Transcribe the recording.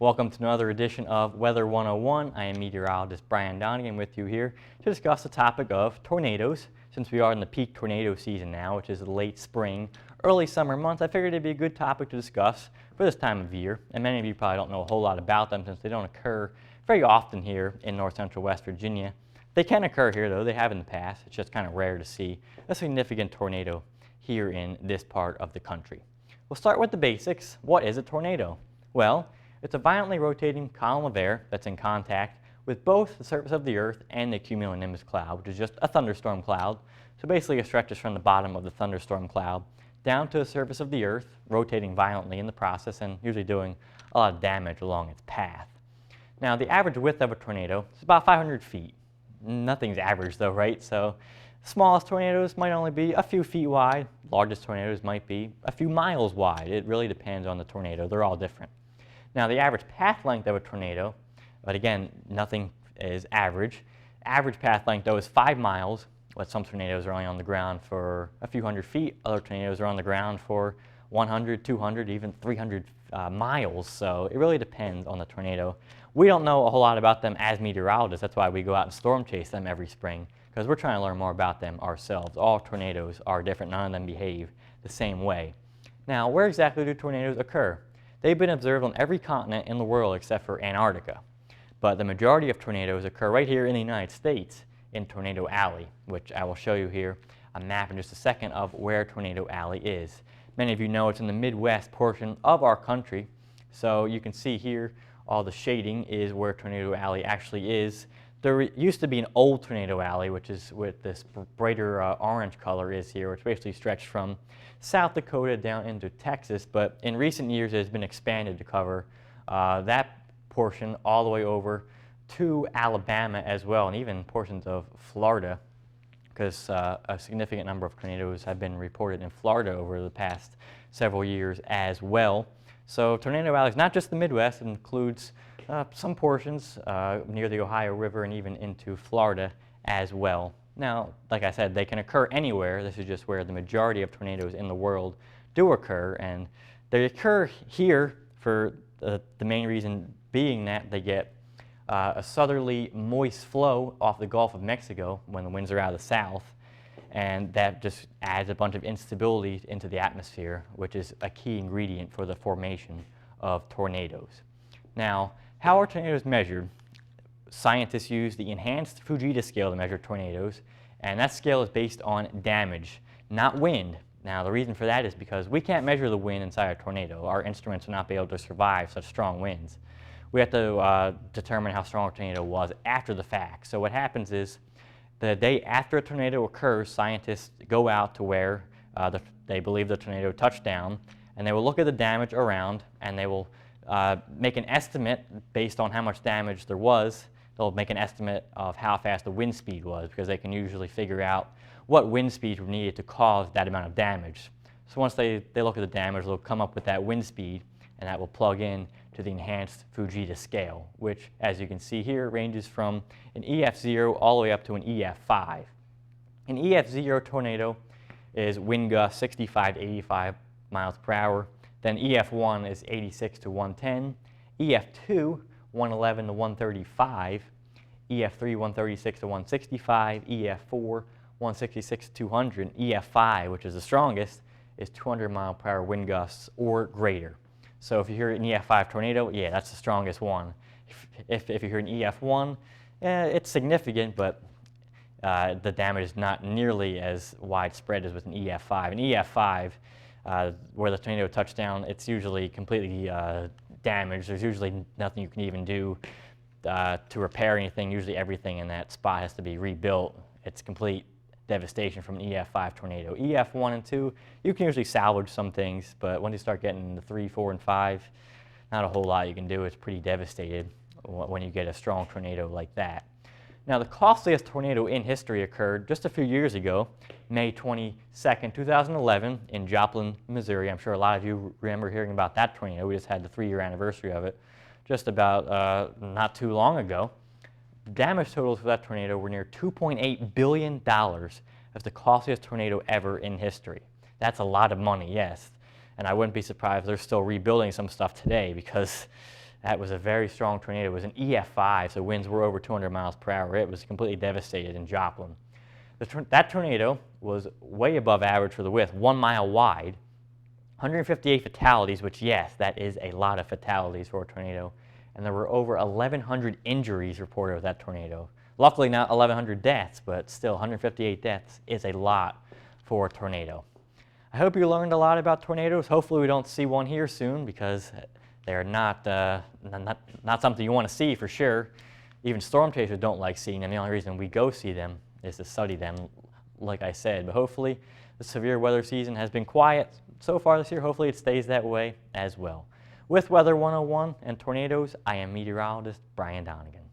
Welcome to another edition of Weather 101. I am meteorologist Brian Donegan with you here to discuss the topic of tornadoes. Since we are in the peak tornado season now, which is the late spring, early summer months, I figured it'd be a good topic to discuss for this time of year. And many of you probably don't know a whole lot about them since they don't occur very often here in north central West Virginia. They can occur here though, they have in the past. It's just kind of rare to see a significant tornado here in this part of the country. We'll start with the basics. What is a tornado? Well, it's a violently rotating column of air that's in contact with both the surface of the Earth and the cumulonimbus cloud, which is just a thunderstorm cloud. So basically it stretches from the bottom of the thunderstorm cloud down to the surface of the Earth, rotating violently in the process and usually doing a lot of damage along its path. Now the average width of a tornado is about 500 feet. Nothing's average though, right? So smallest tornadoes might only be a few feet wide. Largest tornadoes might be a few miles wide. It really depends on the tornado. They're all different. Now the average path length of a tornado, but again, nothing is average. Average path length though is 5 miles, but some tornadoes are only on the ground for a few hundred feet. Other tornadoes are on the ground for 100, 200, even 300 miles. So it really depends on the tornado. We don't know a whole lot about them as meteorologists. That's why we go out and storm chase them every spring, because we're trying to learn more about them ourselves. All tornadoes are different. None of them behave the same way. Now, where exactly do tornadoes occur? They've been observed on every continent in the world except for Antarctica. But the majority of tornadoes occur right here in the United States in Tornado Alley, which I will show you here a map in just a second of where Tornado Alley is. Many of you know it's in the Midwest portion of our country. So you can see here all the shading is where Tornado Alley actually is. There used to be an old Tornado Alley, which is what this brighter orange color is here, which basically stretched from South Dakota down into Texas, but in recent years it has been expanded to cover that portion all the way over to Alabama as well, and even portions of Florida, because a significant number of tornadoes have been reported in Florida over the past several years as well. So Tornado Alley is not just the Midwest, it includes some portions near the Ohio River and even into Florida as well. Now, like I said, they can occur anywhere. This is just where the majority of tornadoes in the world do occur, and they occur here for the main reason being that they get a southerly moist flow off the Gulf of Mexico when the winds are out of the south, and that just adds a bunch of instability into the atmosphere, which is a key ingredient for the formation of tornadoes. Now, how are tornadoes measured? Scientists use the enhanced Fujita scale to measure tornadoes, and that scale is based on damage, not wind. Now, the reason for that is because we can't measure the wind inside a tornado. Our instruments will not be able to survive such strong winds. We have to determine how strong a tornado was after the fact. So what happens is, the day after a tornado occurs, scientists go out to where they believe the tornado touched down, and they will look at the damage around, and they will make an estimate based on how much damage there was. They'll make an estimate of how fast the wind speed was, because they can usually figure out what wind speed were needed to cause that amount of damage. So once they look at the damage, they'll come up with that wind speed, and that will plug in to the enhanced Fujita scale, which, as you can see here, ranges from an EF0 all the way up to an EF5. An EF0 tornado is wind gust 65 to 85 miles per hour. Then EF1 is 86 to 110. EF2, 111 to 135. EF3, 136 to 165. EF4, 166 to 200. EF5, which is the strongest, is 200 mile per hour wind gusts or greater. So if you hear an EF5 tornado, yeah, that's the strongest one. If you hear an EF1, it's significant, but the damage is not nearly as widespread as with an EF5. An EF5, where the tornado touched down, it's usually completely damaged. There's usually nothing you can even do to repair anything. Usually everything in that spot has to be rebuilt. It's complete devastation from an EF5 tornado. EF1 and 2, you can usually salvage some things, but when you start getting the 3, 4, and 5, not a whole lot you can do. It's pretty devastated when you get a strong tornado like that. Now, the costliest tornado in history occurred just a few years ago, May 22nd, 2011, in Joplin, Missouri. I'm sure a lot of you remember hearing about that tornado. We just had the 3-year anniversary of it just about not too long ago. Damage totals for that tornado were near $2.8 billion. That's the costliest tornado ever in history. That's a lot of money, yes. And I wouldn't be surprised if they're still rebuilding some stuff today, because That was a very strong tornado. It was an EF5, so winds were over 200 miles per hour. It was completely devastated in Joplin. That tornado was way above average for the width, 1 mile wide. 158 fatalities, which, yes, that is a lot of fatalities for a tornado. And there were over 1,100 injuries reported of that tornado. Luckily not 1,100 deaths, but still 158 deaths is a lot for a tornado. I hope you learned a lot about tornadoes. Hopefully we don't see one here soon, because they're not something you want to see for sure. Even storm chasers don't like seeing them. The only reason we go see them is to study them, like I said. But hopefully the severe weather season has been quiet so far this year. Hopefully it stays that way as well. With Weather 101 and tornadoes, I am meteorologist Brian Donegan.